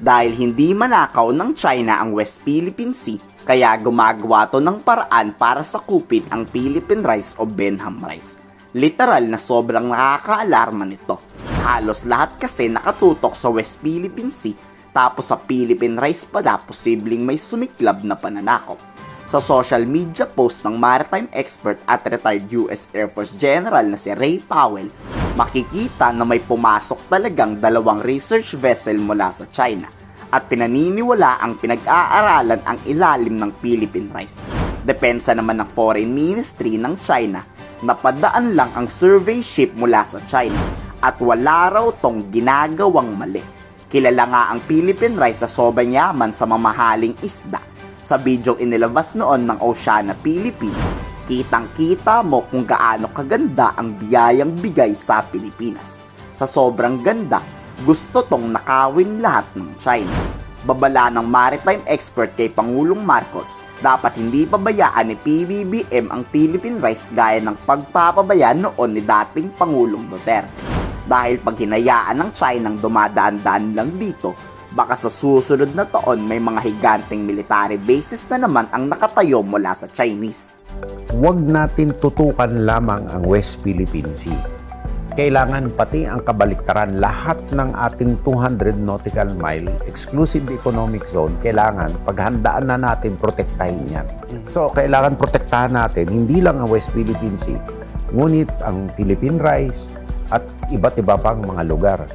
Dahil hindi manakaw ng China ang West Philippine Sea, kaya gumagawa to ng paraan para sakupin ang Philippine rice o Benham rice. Literal na sobrang nakakaalarma nito. Halos lahat kasi nakatutok sa West Philippine Sea, tapos sa Philippine rice pala posibleng may sumiklab na pananakop. Sa social media post ng maritime expert at retired US Air Force General na si Ray Powell, makikita na may pumasok talagang 2 research vessel mula sa China at pinaniniwala ang pinag-aaralan ang ilalim ng Philippine rice. Depensa naman ng Foreign Ministry ng China, napadaan lang ang survey ship mula sa China at wala raw tong ginagawang mali. Kilala nga ang Philippine rice sa sobrang yaman sa mamahaling isda. Sa bidyong inilabas noon ng Oceana Philippines, kitang-kita mo kung gaano kaganda ang biyayang bigay sa Pilipinas. Sa sobrang ganda, gusto tong nakawin lahat ng China. Babala ng maritime expert kay Pangulong Marcos, dapat hindi pabayaan ni PBBM ang Philippine rice gaya ng pagpapabaya noon ni dating Pangulong Duterte. Dahil pag hinayaan ng China ang dumadaan-daan lang dito, baka sa susunod na taon may mga higanteng military bases na naman ang nakatayo mula sa Chinese. Huwag natin tutukan lamang ang West Philippine Sea. Kailangan pati ang kabaliktaran, lahat ng ating 200 nautical mile exclusive economic zone, kailangan paghandaan na natin protektahin yan. So kailangan protektahan natin hindi lang ang West Philippine Sea, ngunit ang Philippine rice, at iba't iba pang mga lugar.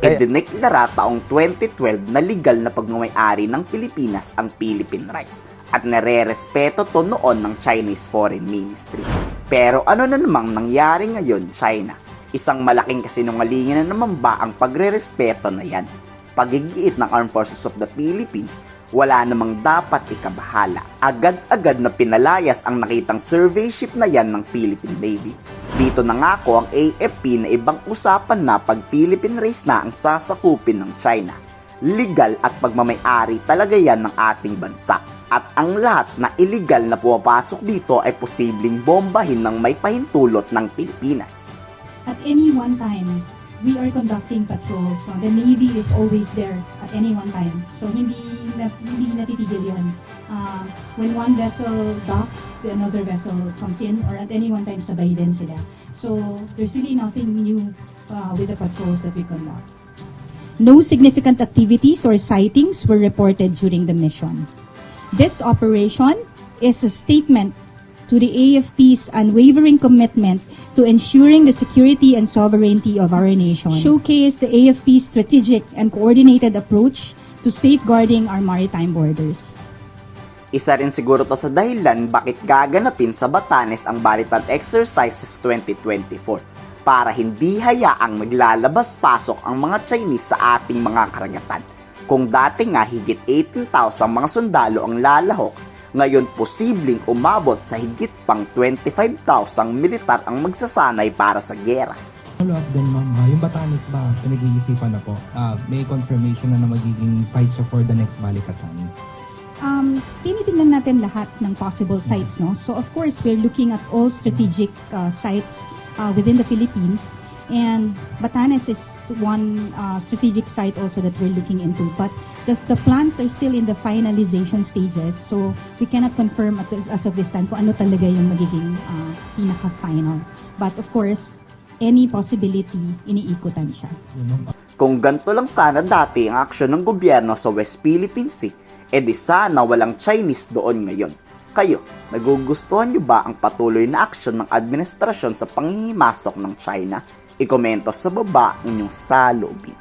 Idineklara taong 2012 na legal na pagmamayari ng Pilipinas ang Philippine rice at nare-respeto to noon ng Chinese Foreign Ministry. Pero ano na namang nangyari ngayon, China? Isang malaking kasinungalingan na naman ba ang pagre-respeto na yan? Pagigiit ng Armed Forces of the Philippines, wala namang dapat ikabahala. Agad-agad na pinalayas ang nakitang survey ship na yan ng Philippine Navy. Dito nangako ang AFP na ibang usapan na pag Philippine race na ang sasakupin ng China. Legal at pagmamayari talaga yan ng ating bansa. At ang lahat na illegal na pumapasok dito ay posibleng bombahin ng may pahintulot ng Pilipinas. At any one time, we are conducting patrols. So the Navy is always there at any one time. So hindi natitigil yun. When one vessel docks, another vessel comes in, or at any one time sabay din sila. So there's really nothing new with the patrols that we conduct. No significant activities or sightings were reported during the mission. This operation is a statement to the AFP's unwavering commitment to ensuring the security and sovereignty of our nation. Showcase the AFP's strategic and coordinated approach to safeguarding our maritime borders. Isa rin siguro to sa dahilan bakit gaganapin sa Batanes ang Balitan Exercises 2024 para hindi hayaang naglalabas-pasok ang mga Chinese sa ating mga karagatan. Kung dati nga higit 18,000 mga sundalo ang lalahok, ngayon posibleng umabot sa higit pang 25,000 militar ang magsasanay para sa gera. Follow-up din ma'am, yung Batanes ba pinag-iisipan na po? May confirmation na magiging site siya for the next Balikatan? Tinitingnan natin lahat ng possible sites, no? So of course, we're looking at all strategic sites within the Philippines, and Batanes is one strategic site also that we're looking into. But the plans are still in the finalization stages, so we cannot confirm as of this time kung ano talaga yung magiging pinaka-final. But of course, any possibility, iniikutan siya. Kung ganito lang sana dati ang aksyon ng gobyerno sa West Philippine Sea, edi sana walang Chinese doon ngayon. Kayo, nagugustuhan nyo ba ang patuloy na aksyon ng administrasyon sa panghihimasok ng China? Ikomento sa baba ang inyong saloobin.